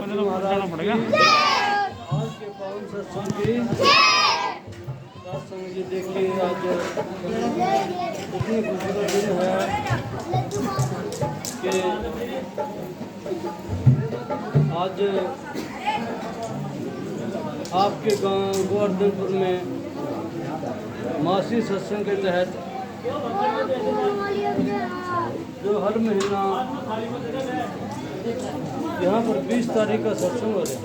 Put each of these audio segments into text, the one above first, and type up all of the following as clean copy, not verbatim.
आज के पावन सत्संग की सत्संग जी देखिए, आज इतनी खुशी का दिन है कि आज आपके गांव गोवर्धनपुर में मासिक सत्संग के तहत जो हर महीना यहाँ पर 20 तारीख का सत्संग हो रहा है।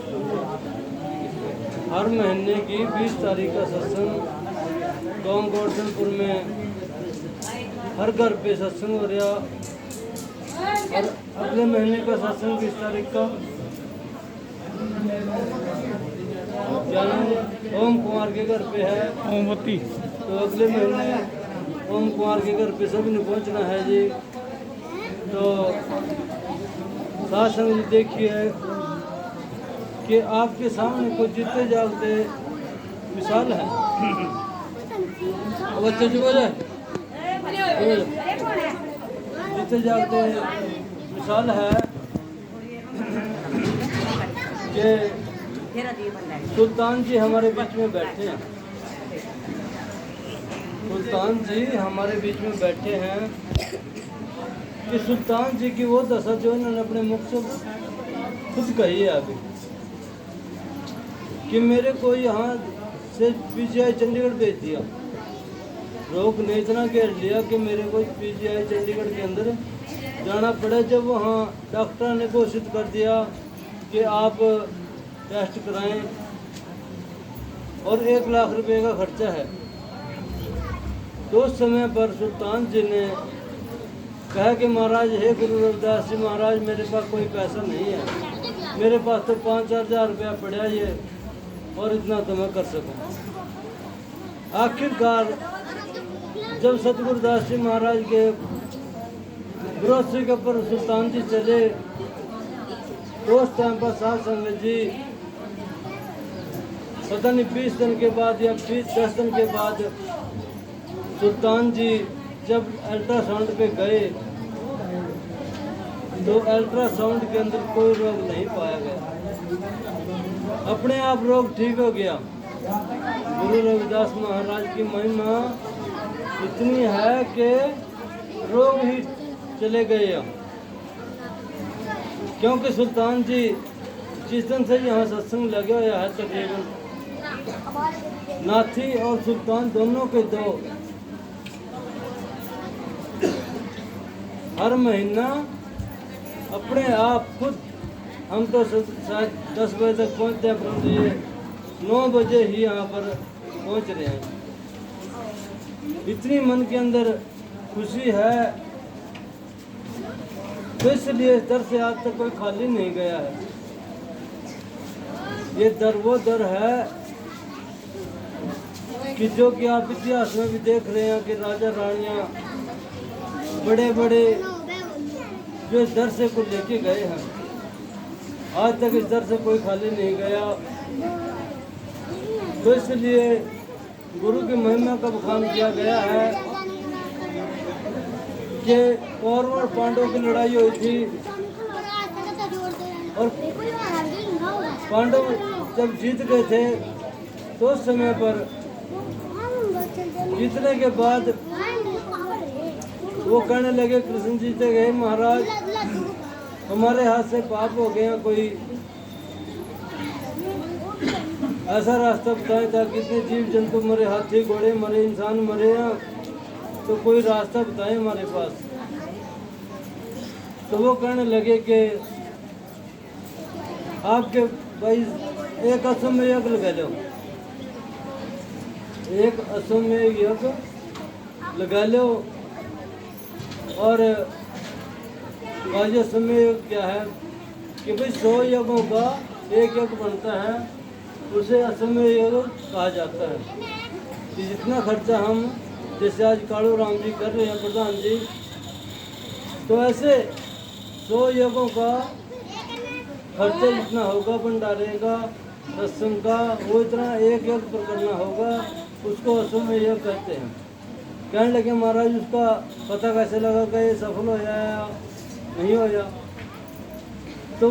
हर महीने की 20 तारीख का सत्संग गांव गोवर्धनपुर में हर घर पे सत्संग हो रहा। और अगले महीने का सत्संग 20 तारीख का क्या नाम ओम कुमार के घर पे है, ओमवती। तो अगले महीने ओम कुमार के घर पे सभी ने पहुँचना है जी। तो सत्संग जी देखिए कि आपके सामने कुछ जीते जागते मिसाल है। बच्चे चुप हो जाए। जीते जागते मिसाल है कि सुल्तान जी हमारे बीच में बैठे हैं। सुल्तान जी हमारे बीच में बैठे हैं कि सुल्तान जी की वो दशा जो उन्होंने अपने मुख से खुद कही है अभी कि मेरे को यहाँ से पीजीआई चंडीगढ़ भेज दिया। रोग ने इतना घेर लिया कि मेरे को पीजीआई चंडीगढ़ के अंदर जाना पड़ा। जब वहाँ डॉक्टर ने घोषित कर दिया कि आप टेस्ट कराएं और 1 लाख रुपए का खर्चा है, तो उस समय पर सुल्तान जी ने कहा कि महाराज, हे गुरु रविदास जी महाराज, मेरे पास कोई पैसा नहीं है, मेरे पास तो 5-4 हज़ार रुपया पड़ा ये, और इतना तो मैं कर सकूं। आखिरकार जब सतगुरुदास जी महाराज के भरोसे के ऊपर सुल्तान जी चले, तो उस टाइम पर साध संगत जी पता नहीं 20 दिन के बाद या 10 दिन के बाद सुल्तान जी जब अल्ट्रासाउंड पे गए तो अल्ट्रासाउंड के अंदर कोई रोग नहीं पाया गया, अपने आप रोग ठीक हो गया। गुरु रविदास महाराज की महिमा इतनी है कि रोग ही चले गए। क्योंकि सुल्तान जी जिस दिन से यहाँ सत्संग लगे हुए है, तकरीबन नाथी और सुल्तान दोनों के दो हर महीना अपने आप खुद, हम तो शायद 10 बजे तक पहुँचते हैं, परंतु ये 9 बजे ही यहाँ पर पहुँच रहे हैं। इतनी मन के अंदर खुशी है, तो इसलिए इस दर से आज तक कोई खाली नहीं गया है। ये दर वो दर है कि जो कि आप इतिहास में भी देख रहे हैं कि राजा रानियां बड़े बड़े जो इस दर से को लेके गए हैं, आज तक इस दर से कोई खाली नहीं गया। तो इसलिए गुरु की महिमा का बखान किया गया है कि कौरव और पांडवों की लड़ाई हुई थी, और पांडव जब जीत गए थे तो उस समय पर जीतने के बाद वो कहने लगे कृष्ण जी से, गए महाराज हमारे हाथ से पाप हो गया, कोई ऐसा रास्ता बताए ताकि इतने जीव जंतु मरे, हाथी घोड़े मरे, इंसान मरे हैं, तो कोई रास्ता बताए हमारे पास। तो वो कहने लगे कि आपके भाई एक असमय यज्ञ लगा लो, एक असमय यज्ञ लगा लो। और समय क्या है कि भाई 100 यज्ञों का एक यज्ञ बनता है, उसे असमय यज्ञ कहा जाता है। कि जितना खर्चा हम, जैसे आज कालू राम जी कर रहे हैं प्रधान जी, तो ऐसे 100 यज्ञों का खर्चा जितना होगा भंडारे का, सत्संग का, वो इतना एक यज्ञ पर करना होगा, उसको असमय यज्ञ कहते हैं। कहने लगे महाराज उसका पता कैसे लगा कि ये सफल हो जाए या नहीं हो जाए। तो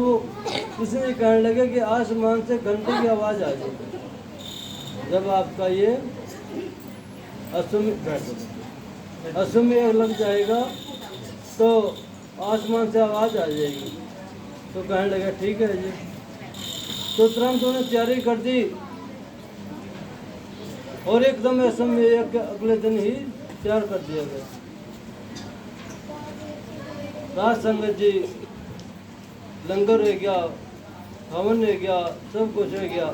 कृष्ण जी कहने लगे कि आसमान से घंटे की आवाज़ आ जाएगी जब आपका ये अश्वमेध लग जाएगा तो आसमान से आवाज़ आ जाएगी। तो कहने लगे ठीक है जी। तो तुरंत उन्होंने तैयारी कर दी और एकदम अश्वमेध के अगले दिन ही तैयार कर दिया गया। राज संगत जी लंगर हो गया, हवन हो गया, सब कुछ हो गया,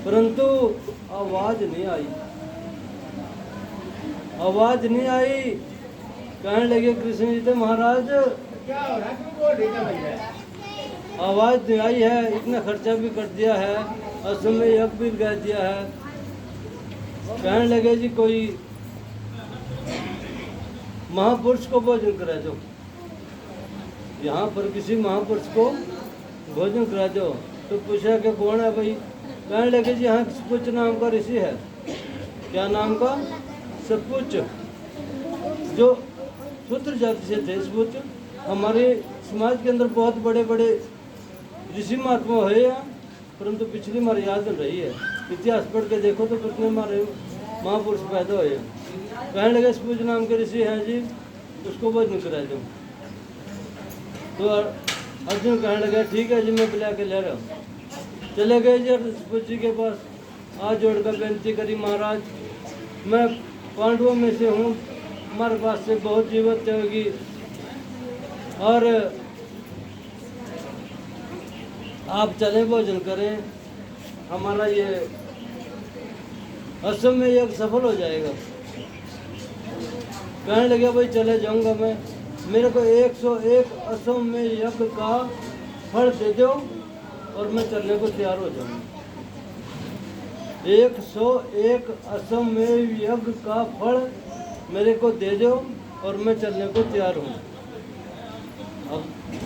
परंतु आवाज नहीं आई। आवाज नहीं आई। कहने लगे कृष्ण जी थे महाराज आवाज नहीं आई है, इतना खर्चा भी कर दिया है, अश्वमेध यज्ञ भी कह दिया है। कहने लगे जी कोई महापुरुष को भोजन करा दो, यहाँ पर किसी महापुरुष को भोजन करा दो। तो पूछा कि कौन है भाई? कहने लगे जी यहाँ सपुच नाम का ऋषि है। क्या नाम का? सपुच, जो शूद्र जाति से थे। सपुच हमारे समाज के अंदर बहुत बड़े बड़े ऋषि महात्मा हुए हैं, परंतु पिछली हमारी याद रही है। इतिहास पढ़ के देखो तो कितने हमारे महापुरुष पैदा हुए हैं। कहने लगे सपुच नाम के ऋषि हैं जी, उसको भोजन करा दो। तो अर्जुन कहने लगा ठीक है जी, मैं बुला के ले रहा हूँ। चले गए जी सपुच जी के पास, हाथ जोड़कर बेनती करी महाराज मैं पांडवों में से हूँ, हमारे पास से बहुत जीवत होगी और आप चले भोजन करें, हमारा ये अश्वमेध यज्ञ सफल हो जाएगा। कहने लगे भाई चले जाऊंगा मैं, मेरे को 101 अश्वमेध यज्ञ का फल दे दो और मैं चलने को तैयार हो जाऊंगा। 101 अश्वमेध यज्ञ का फल मेरे को दे दो और मैं चलने को तैयार हूँ। अब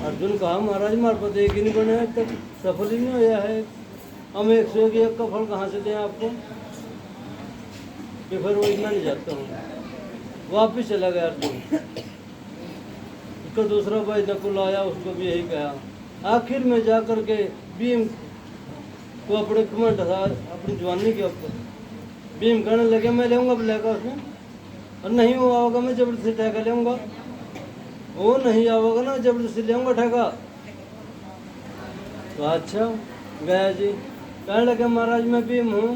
अर्जुन कहा महाराज हमारे पास एक ही नहीं बने तक सफल ही नहीं होया है, हम 101 का फल कहाँ से दें आपको? कि फिर वो इतना नहीं जाता हूँ। वापिस चला गया अर्जुन। उसका दूसरा भाई नकुल आया, उसको भी यही कहा। आखिर में जा कर के भीम को अपने घमंड था अपनी जवानी के ऊपर, भीम कहने लगे मैं लेऊंगा बुलाकर उसने, और नहीं वो आओगा मैं जबरदस्ती ठेका लेऊंगा, वो नहीं आओगा ना जबरदस्ती लेऊंगा ठेका। तो अच्छा गया जी। कहने लगे महाराज मैं भीम हूँ,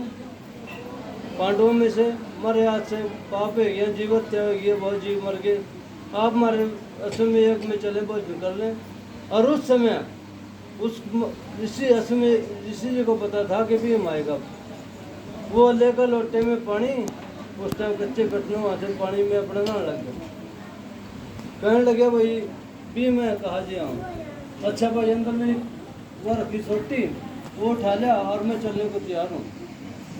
पांडवों में से हमारे हाथ से पाप हो गया, जीवत त्याग हो गया, बहुत जीव मर गए, आप हमारे अश्वमेध यज्ञ में चले भोजन कर लें। और उस समय उस ऋषि जी को पता था कि भीम आएगा। वो लेकर लोटे में पानी, उस टाइम कच्चे कटनों वहाँ से पानी में अपना नहाने लग गया। कहने लगे भाई भीम है? कहा जी हाँ। अच्छा भाई अंदर मेरी वो रखी सोटी, वो उठा लिया और मैं चलने को तैयार हूँ।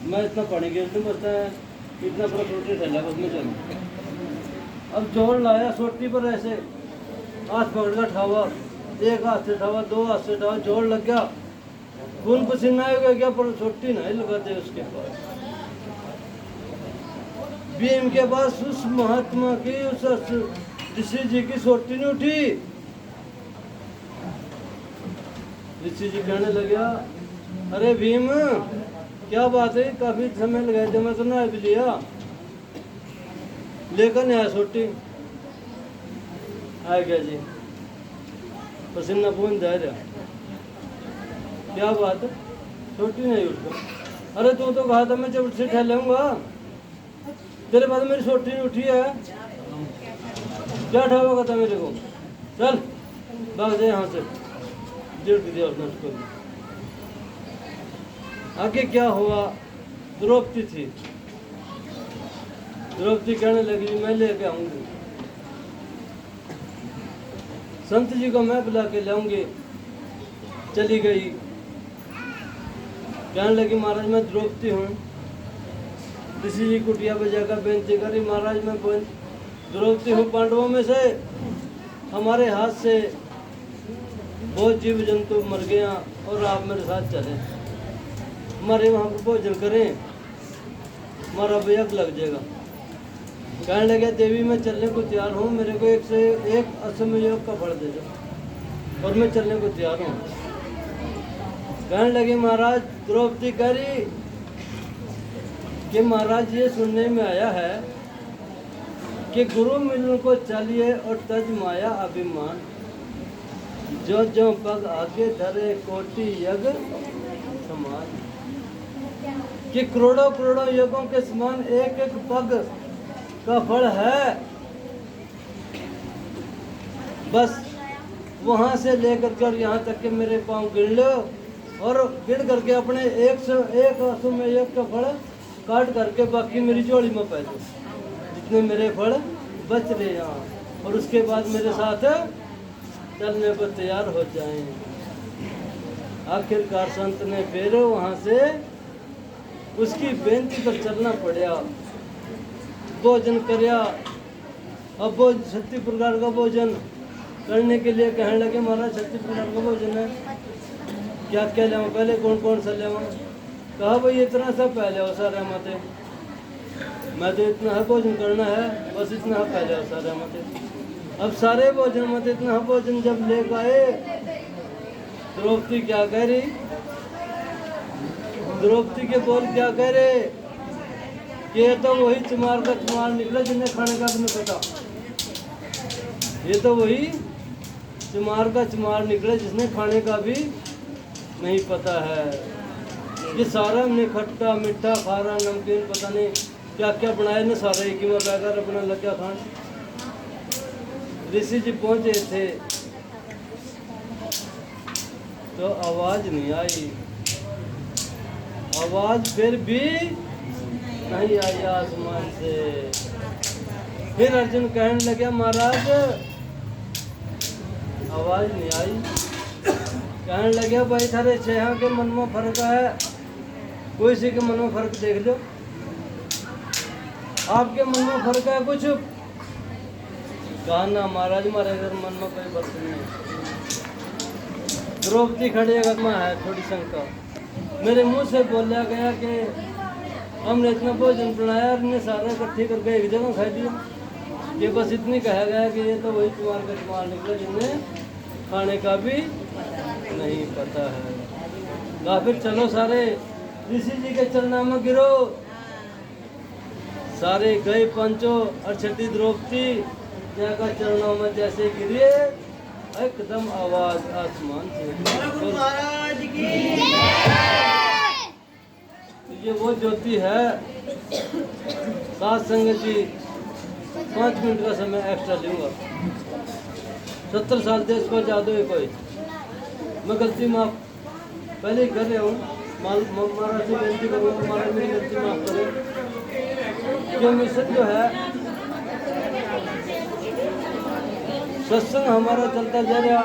मैं इतना पानी गिर दूँ बसता है, इतना बड़ा सोटी ठहला उसमें चलूँ। अब जोर लाया सोटी पर, ऐसे हाथ पकड़ का ठावा, एक हाथ से ठावा, दो हाथ से ठावा, जोर लग गया, खून पसीना हो गया, पर सोटी नहीं लगाते उसके पास। भीम के पास उस महात्मा की, उस ऋषि जी की सोटी नहीं उठी। ऋषि जी कहने लगा अरे भीम क्या बात है, काफी समय लगाए थे, मैं तो नहा भी लिया, लेकर नया सोटी आ गया जी, पसीना पून जा रहा। क्या बात है, छोटी नहीं उठा? अरे तू तो कहा था मैं जब से ठहलूंगा, तेरे बाद मेरी छोटी नहीं उठी है, क्या ठावा था मेरे को? चल भाग जाए यहाँ से, जिड़ दिया उसने उसको। आगे क्या हुआ? द्रौपदी थी, द्रौपदी कहने लगी मैं लेके आऊंगी, संत जी को मैं बुला के लाऊंगी। चली गई, कहने लगी महाराज मैं द्रौपदी हूँ। ऋषि जी कुटिया पे जाकर बेनती करी महाराज मैं द्रौपदी हूँ, पांडवों में से हमारे हाथ से बहुत जीव जंतु मर गया और आप मेरे साथ चलें, हमारे वहाँ पर भोजन करें, हमारा यज्ञ लग जाएगा। कहने लगे देवी मैं चलने को तैयार हूँ, मेरे को 101 अश्वमेध यज्ञ का फल दे दो और मैं चलने को तैयार हूँ। कहने लगे महाराज द्रौपदी कह रही कि महाराज ये सुनने में आया है कि गुरु मिलन को चलिए और तज माया अभिमान, जो जो पग आगे धरे कोटि यज्ञ समान, कि करोड़ों करोड़ों यज्ञों के समान एक एक पग का फल है। बस वहां से लेकर कर यहाँ तक के मेरे पाँव गिन लो और गिन करके अपने 101 आंसू में एक का फल काट करके बाकी मेरी झोली में पै दो, जितने मेरे फल बच रहे यहाँ, और उसके बाद मेरे साथ चलने को तैयार हो जाएं। आखिरकार संत ने फिर वहाँ से उसकी बेनती पर चलना पड़ा। भोजन करया, अब वो 36 प्रकार का भोजन करने के लिए कहने लगे महाराज 36 प्रकार का भोजन है, क्या क्या ले पहले कौन कौन सा ले? कहा भाई इतना सब पहले हो सारे मते, मैं तो इतना है भोजन करना है, बस इतना है पहले हो सारे मते। अब सारे भोजन मत इतना भोजन जब ले गए, द्रौपदी क्या कह रही? द्रौपदी के बोल क्या कह रहे? ये तो वही चमार का चमार निकला जिन्हें खाने का भी नहीं पता। ये तो वही चमार का चमार निकला जिसने खाने का भी नहीं पता है। ये सारा हमने खट्टा मीठा खारा नमकीन पता नहीं क्या क्या बनाया ना, सारा एक ही में बैकर अपना लग गया खान। ऋषि जी पहुंचे थे तो आवाज नहीं आई, आवाज फिर भी नहीं आई आसमान से। फिर अर्जुन कहने लगे महाराज आवाज नहीं आई। कहने लगे भाई थारे छह के मन में फर्क है, कोई सी के मन में फर्क देख लो, आपके मन में फर्क है कुछ? कहा ना महाराज हमारे घर मन में कोई फर्क नहीं। द्रौपदी खड़ी अगर मैं है थोड़ी शंका, मेरे मुंह से बोला गया कि हमने इतना भोजन बनाया और इन्हें सारा इकट्ठी करके एक जगह खा दिया। ये बस इतनी कहा गया कि ये तो वही तुम्हार का तुम्हार निकला जिन्हें खाने का भी नहीं पता है। कहा फिर चलो सारे ऋषि जी के चरणों में गिरो। सारे गए पंचों और छठी द्रौपदी का चरणों में जैसे गिरे, एकदम आवाज आसमान से। महाराज की ये वो ज्योति है। सात संगत जी 5 मिनट का समय एक्स्ट्रा लूँगा। 70 साल देश को आजाद हुए कोई, मैं गलती माफ पहले ही कर रहा हूँ, महाराज से बेनती करूँगा महाराज मेरी गलती माफ करें। जो मिशन जो है सत्संग हमारा चलता जा रहा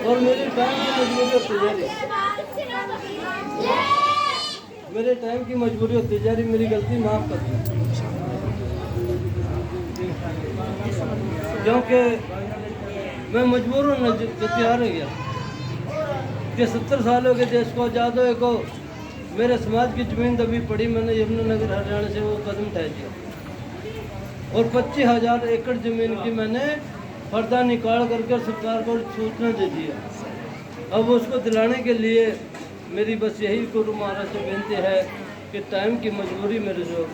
और मेरी टाइम की मजबूरी होती जा रही, मेरे टाइम की मजबूरी होती जा रही, मेरी गलती माफ कर दी। क्योंकि मैं मजबूर हूँ न, जो तैयार हो गया कि 70 सालों के देश को आजाद हुए को मेरे समाज की जमीन दबी पड़ी, मैंने यमुनानगर हरियाणा से वो कदम उठा दिया और 25,000 एकड़ जमीन की मैंने पर्दा निकाल करके सरकार को सूचना दे दिया। अब उसको दिलाने के लिए मेरी बस यही गुरु महाराज से बेनती है कि टाइम की मजबूरी मेरे जो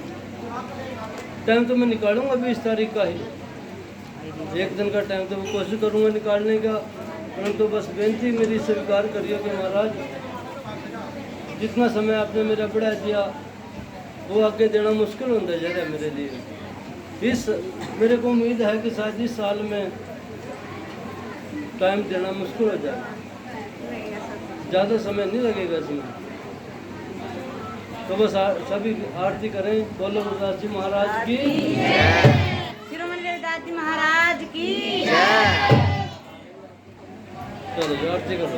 टाइम तो मैं निकालूंगा 20 तारीख का ही, एक दिन का टाइम तो मैं कोशिश करूंगा निकालने का, परंतु बस बेनती मेरी स्वीकार करिए कि महाराज जितना समय आपने मेरा बढ़ा दिया वो आगे देना मुश्किल होता जा रहा है मेरे लिए। इस मेरे को उम्मीद है कि शायद इस साल में टाइम देना मुश्किल हो जाए, ज़्यादा समय नहीं लगेगा इसमें। तो बस सभी आरती करें। बोलो गुरुदास जी महाराज की, शिरोमणि रविदास जी महाराज की। चलो आरती करो।